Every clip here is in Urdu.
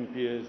MPs,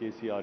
KCR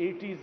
80s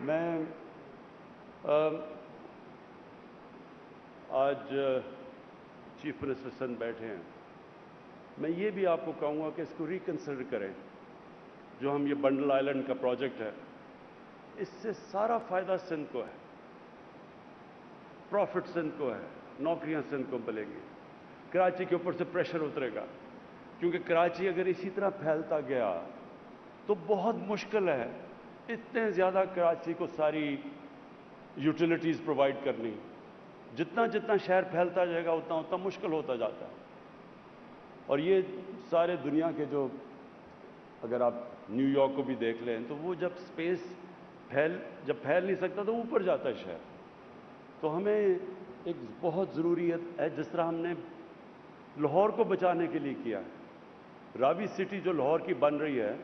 میں آج چیف منسٹر سندھ بیٹھے ہیں، میں یہ بھی آپ کو کہوں گا کہ اس کو ریکنسیڈر کریں۔ جو ہم یہ بنڈل آئلینڈ کا پروجیکٹ ہے، اس سے سارا فائدہ سندھ کو ہے، پروفٹ سندھ کو ہے، نوکریاں سندھ کو ملیں گی، کراچی کے اوپر سے پریشر اترے گا، کیونکہ کراچی اگر اسی طرح پھیلتا گیا تو بہت مشکل ہے اتنے زیادہ کراچی کو ساری یوٹیلیٹیز پرووائڈ کرنی۔ جتنا جتنا شہر پھیلتا جائے گا اتنا اتنا مشکل ہوتا جاتا ہے۔ اور یہ سارے دنیا کے جو، اگر آپ نیو یارک کو بھی دیکھ لیں تو وہ جب اسپیس جب پھیل نہیں سکتا تو اوپر جاتا ہے شہر۔ تو ہمیں ایک بہت ضروری ہے، جس طرح ہم نے لاہور کو بچانے کے لیے کیا ہے، راوی سٹی جو لاہور کی بن رہی ہے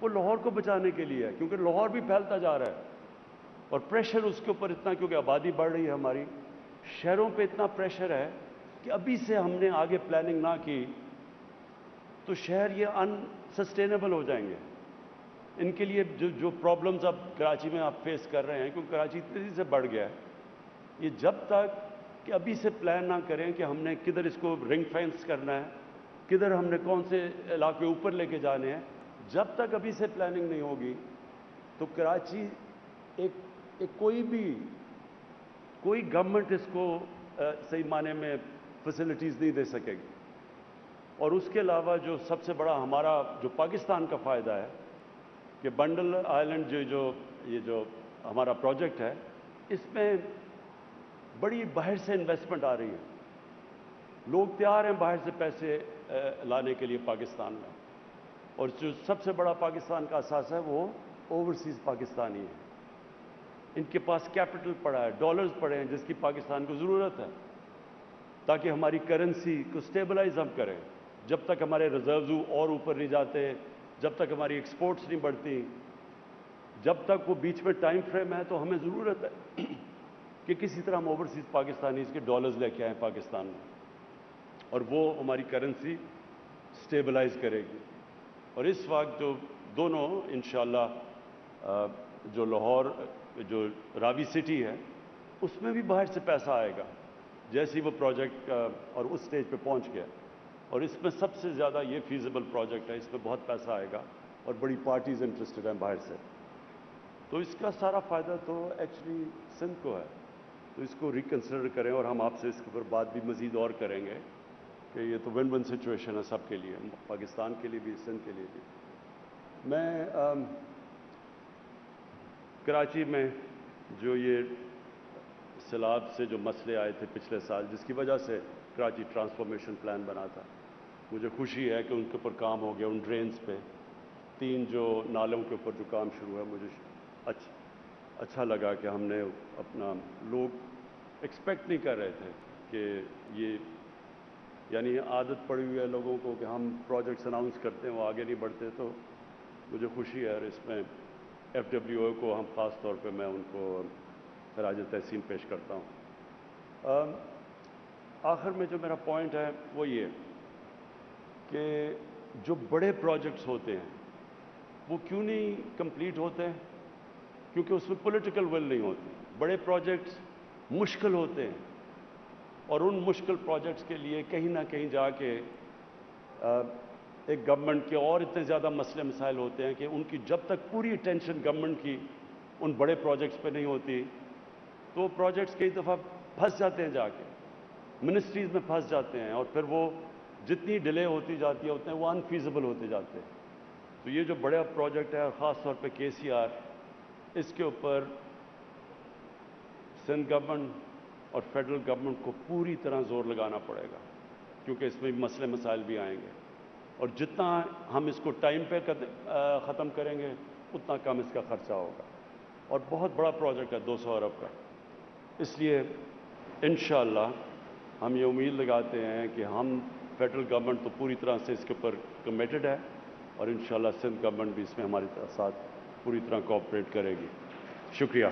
وہ لاہور کو بچانے کے لیے ہے، کیونکہ لاہور بھی پھیلتا جا رہا ہے اور پریشر اس کے اوپر اتنا، کیونکہ آبادی بڑھ رہی ہے ہماری، شہروں پہ اتنا پریشر ہے کہ ابھی سے ہم نے آگے پلاننگ نہ کی تو شہر یہ انسسٹینیبل ہو جائیں گے۔ ان کے لیے جو پرابلمز اب کراچی میں آپ فیس کر رہے ہیں، کیونکہ کراچی تیزی سے بڑھ گیا ہے، یہ جب تک کہ ابھی سے پلان نہ کریں کہ ہم نے کدھر اس کو رنگ فینس کرنا ہے، کدھر ہم نے کون سے علاقے اوپر لے کے جانے ہیں، جب تک ابھی سے پلاننگ نہیں ہوگی تو کراچی کوئی گورنمنٹ اس کو صحیح معنی میں فیسلٹیز نہیں دے سکے گی۔ اور اس کے علاوہ جو سب سے بڑا ہمارا جو پاکستان کا فائدہ ہے کہ بنڈل آئلینڈ یہ جو ہمارا پروجیکٹ ہے، اس میں بڑی باہر سے انویسٹمنٹ آ رہی ہے، لوگ تیار ہیں باہر سے پیسے لانے کے لیے پاکستان میں، اور جو سب سے بڑا پاکستان کا اثاثہ ہے وہ اوورسیز پاکستانی ہے۔ ان کے پاس کیپٹل پڑا ہے، ڈالرز پڑے ہیں، جس کی پاکستان کو ضرورت ہے تاکہ ہماری کرنسی کو سٹیبلائز ہم کریں۔ جب تک ہمارے ریزروز اور اوپر نہیں جاتے، جب تک ہماری ایکسپورٹس نہیں بڑھتی، جب تک وہ بیچ میں ٹائم فریم ہے، تو ہمیں ضرورت ہے کہ کسی طرح ہم اوورسیز پاکستانیز کے ڈالرز لے کے آئیں پاکستان میں، اور وہ ہماری کرنسی سٹیبلائز کرے گی۔ اور اس وقت جو دونوں انشاءاللہ جو لاہور جو راوی سٹی ہے، اس میں بھی باہر سے پیسہ آئے گا جیسے وہ پروجیکٹ اور اس سٹیج پہ پہنچ گیا، اور اس میں سب سے زیادہ یہ فیزیبل پروجیکٹ ہے، اس میں بہت پیسہ آئے گا اور بڑی پارٹیز انٹرسٹڈ ہیں باہر سے، تو اس کا سارا فائدہ تو ایکچولی سندھ کو ہے۔ تو اس کو ریکنسیڈر کریں، اور ہم آپ سے اس کے اوپر بات بھی مزید اور کریں گے کہ یہ تو ون ون سچویشن ہے سب کے لیے، پاکستان کے لیے بھی، سندھ کے لیے بھی۔ میں کراچی میں جو یہ سیلاب سے جو مسئلے آئے تھے پچھلے سال، جس کی وجہ سے کراچی ٹرانسفارمیشن پلان بنا تھا، مجھے خوشی ہے کہ ان کے اوپر کام ہو گیا، ان ڈرینز پہ 3 جو نالوں کے اوپر جو کام شروع ہے، مجھے اچھا لگا کہ ہم نے اپنا، لوگ ایکسپیکٹ نہیں کر رہے تھے کہ یہ، یعنی عادت پڑی ہوئی ہے لوگوں کو کہ ہم پروجیکٹس اناؤنس کرتے ہیں وہ آگے نہیں بڑھتے، تو مجھے خوشی ہے، اور اس میں ایف ڈبلیو او کو ہم خاص طور پہ میں ان کو خراج تحسین پیش کرتا ہوں۔ آخر میں جو میرا پوائنٹ ہے وہ یہ کہ جو بڑے پروجیکٹس ہوتے ہیں وہ کیوں نہیں کمپلیٹ ہوتے ہیں؟ کیونکہ اس میں پولیٹیکل ول نہیں ہوتی۔ بڑے پروجیکٹس مشکل ہوتے ہیں، اور ان مشکل پروجیکٹس کے لیے کہیں نہ کہیں جا کے ایک گورنمنٹ کے اور اتنے زیادہ مسئلے مسائل ہوتے ہیں کہ ان کی جب تک پوری اٹینشن گورنمنٹ کی ان بڑے پروجیکٹس پہ نہیں ہوتی تو پروجیکٹس کئی دفعہ پھنس جاتے ہیں، جا کے منسٹریز میں پھنس جاتے ہیں، اور پھر وہ جتنی ڈیلے ہوتی جاتی ہے اتنے وہ انفیزیبل ہوتے جاتے ہیں۔ تو یہ جو بڑا پروجیکٹ ہے، اور خاص طور پہ KCR، اس کے اوپر سندھ گورنمنٹ اور فیڈرل گورنمنٹ کو پوری طرح زور لگانا پڑے گا، کیونکہ اس میں مسئلے مسائل بھی آئیں گے، اور جتنا ہم اس کو ٹائم پہ ختم کریں گے اتنا کم اس کا خرچہ ہوگا، اور بہت بڑا پروجیکٹ ہے 200 ارب کا۔ اس لیے انشاءاللہ ہم یہ امید لگاتے ہیں کہ ہم فیڈرل گورنمنٹ تو پوری طرح سے اس کے اوپر کمیٹڈ ہے، اور انشاءاللہ سندھ گورنمنٹ بھی اس میں ہمارے ساتھ پوری طرح کوآپریٹ کرے گی۔ شکریہ۔